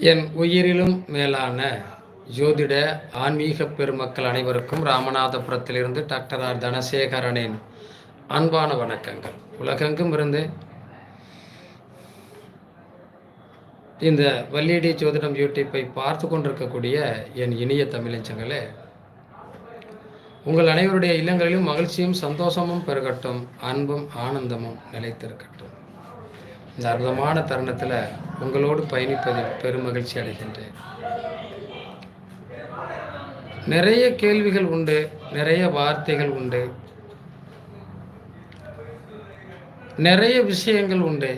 என் உயிரிலும் மேலான ஜோதிட ஆன்மீக பெருமக்கள் அனைவருக்கும் ராமநாதபுரத்திலிருந்து டாக்டர் ஆர் தனசேகரனின் அன்பான வணக்கங்கள். உலகெங்கும் இருந்து இந்த வல்லியடி ஜோதிடம் யூடியூப்பை பார்த்து கொண்டிருக்கக்கூடிய என் இனிய தமிழஞ்சங்களே, உங்கள் அனைவருடைய இல்லங்களிலும் மகிழ்ச்சியும் சந்தோஷமும் பெருகட்டும், அன்பும் ஆனந்தமும் நிலைத்திருக்கட்டும். இந்த அற்புதமான தருணத்தில் உங்களோடு பயணிப்பதில் பெருமகிழ்ச்சி அடைகின்றேன். நிறைய கேள்விகள் உண்டு, நிறைய வார்த்தைகள் உண்டு, நிறைய விஷயங்கள் உண்டு.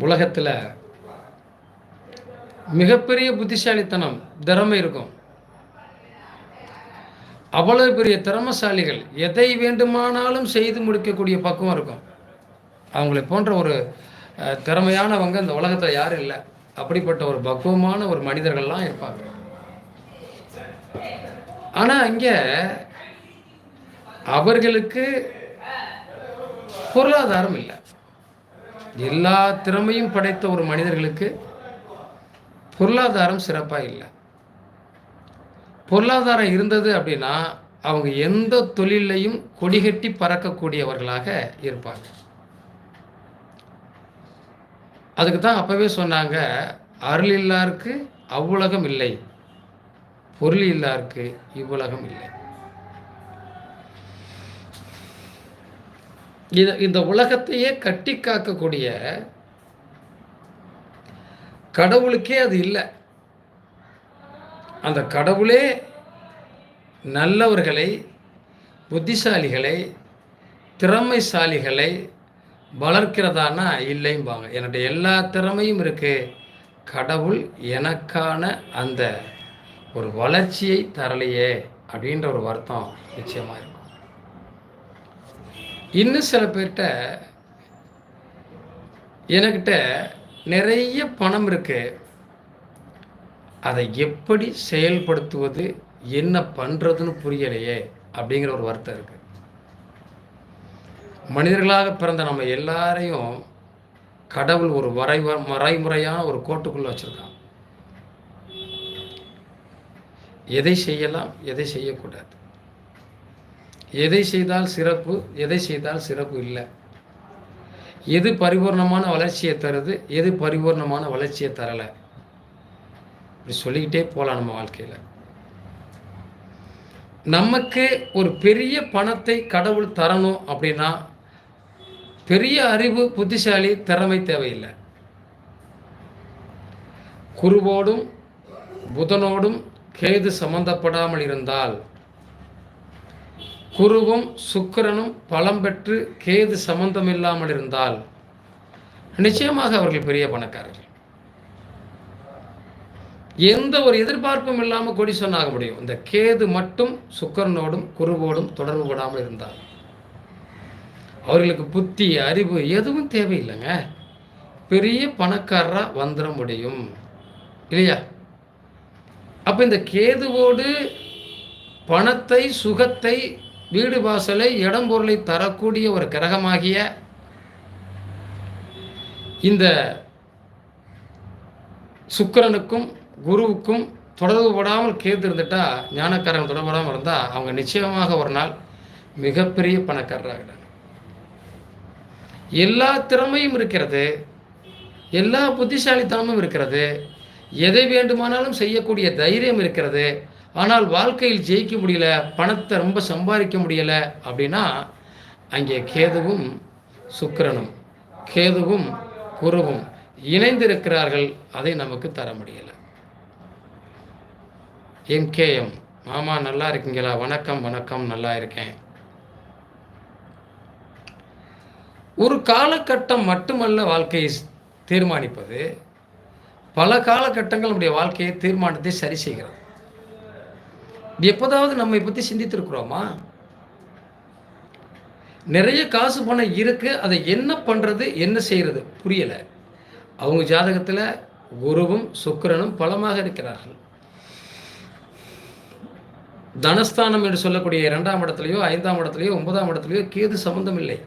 உலகத்தில் மிகப்பெரிய புத்திசாலித்தனம், திறமை இருக்கும். அவ்வளவு பெரிய திறமசாலிகள் எதை வேண்டுமானாலும் செய்து முடிக்கக்கூடிய பக்குவம் இருக்கும். அவங்களை போன்ற ஒரு திறமையானவங்க இந்த உலகத்தில் யாரும் இல்லை. அப்படிப்பட்ட ஒரு பக்குவமான ஒரு மனிதர்கள்லாம் இருப்பாங்க. ஆனால் இங்கே அவர்களுக்கு பொருளாதாரம் இல்லை. எல்லா திறமையும் படைத்த ஒரு மனிதர்களுக்கு பொருளாதாரம் சிறப்பாக இல்லை. பொருளாதாரம் இருந்தது அப்படின்னா அவங்க எந்த தொழிலையும் கொடிகட்டி பறக்கக்கூடியவர்களாக இருப்பாங்க. அதுக்கு தான் அப்பவே சொன்னாங்க, அருள் இல்லாருக்கு அவ்வுலகம் இல்லை, பொருள் இல்லாருக்கு இவ்வுலகம் இல்லை. இந்த உலகத்தையே கட்டி காக்கக்கூடிய கடவுளுக்கே அது இல்லை. அந்த கடவுளே நல்லவர்களை, புத்திசாலிகளை, திறமைசாலிகளை வளர்க்கிறதானா இல்லைம்பாங்க. என்னுடைய எல்லா திறமையும் இருக்கு, கடவுள் எனக்கான அந்த ஒரு வளர்ச்சியை தரலையே அப்படின்ற ஒரு வருத்தம் நிச்சயமாக இருக்கும். இன்னும் சில பேர்கிட்ட என்கிட்ட நிறைய பணம் இருக்கு, அதை எப்படி செயல்படுத்துவது, என்ன பண்ணுறதுன்னு புரியலையே அப்படிங்கிற ஒரு வருத்தம் இருக்குது. மனிதர்களாக பிறந்த நம்ம எல்லாரையும் கடவுள் ஒரு வரைமுறையான ஒரு கோட்டுக்குள்ளே வச்சுருக்கான். எதை செய்யலாம், எதை செய்யக்கூடாது, எதை செய்தால் சிறப்பு, எதை செய்தால் சிறப்பு இல்லை, எது பரிபூர்ணமான வளர்ச்சியை தருது, எது பரிபூர்ணமான வளர்ச்சியை தரலை, இப்படி சொல்லிக்கிட்டே போகலாம். நம்ம வாழ்க்கையில் நமக்கு ஒரு பெரிய பணத்தை கடவுள் தரணும் அப்படின்னா பெரிய அறிவு, புத்திசாலி, திறமை தேவையில்லை. குருவோடும் புதனோடும் கேது சம்பந்தப்படாமல் இருந்தால், குருவும் சுக்கிரனும் பலம் பெற்று கேது சம்பந்தம் இல்லாமல் இருந்தால் நிச்சயமாக அவர்கள் பெரிய பணக்காரர்கள். எந்த ஒரு எதிர்பார்ப்பும் இல்லாமல் கோடீஸ்வரன் ஆக முடியும். இந்த கேது மட்டும் சுக்கிரனோடும் குருவோடும் தொடர்பு படாமல் இருந்தால் அவர்களுக்கு புத்தி, அறிவு எதுவும் தேவையில்லைங்க, பெரிய பணக்காரராக வந்துட முடியும் இல்லையா? அப்போ இந்த கேதுவோடு பணத்தை, சுகத்தை, வீடு வாசலை, இடம் பொருளை தரக்கூடிய ஒரு கிரகமாகிய இந்த சுக்கிரனுக்கும் குருவுக்கும் தொடர்பு படாமல் கேது இருந்துட்டா, ஞானக்காரன் தொடர்பு படாமல் இருந்தால் அவங்க நிச்சயமாக ஒரு நாள் மிகப்பெரிய பணக்காரராக. எல்லா திறமையும் இருக்கிறது, எல்லா புத்திசாலித்தனமும் இருக்கிறது, எதை வேண்டுமானாலும் செய்யக்கூடிய தைரியம் இருக்கிறது. ஆனால் வாழ்க்கையில் ஜெயிக்க முடியல, பணத்தை ரொம்ப சம்பாதிக்க முடியல அப்படின்னா அங்கே கேதுவும் சுக்கிரனும், கேதுவும் குருவும் இணைந்திருக்கிறார்கள். அதை நமக்கு தர முடியலை. எம்கேஎம் மாமா நல்லா இருக்கீங்களா? வணக்கம் வணக்கம், நல்லா இருக்கேன். ஒரு காலகட்டம் மட்டுமல்ல வாழ்க்கையை தீர்மானிப்பது, பல காலகட்டங்கள் நம்முடைய வாழ்க்கையை தீர்மானத்தை சரி செய்கிறது. எப்போதாவது நம்மை பற்றி சிந்தித்திருக்கிறோமா? நிறைய காசு பணம் இருக்கு, அதை என்ன பண்ணுறது, என்ன செய்கிறது புரியலை. அவங்க ஜாதகத்தில் குருவும் சுக்கிரனும் பலமாக இருக்கிறார்கள். தனஸ்தானம் என்று சொல்லக்கூடிய 2ஆம் இடத்துலையோ 5ஆம் இடத்துலையோ 9ஆம் இடத்துலையோ கேது சம்பந்தம் இல்லை.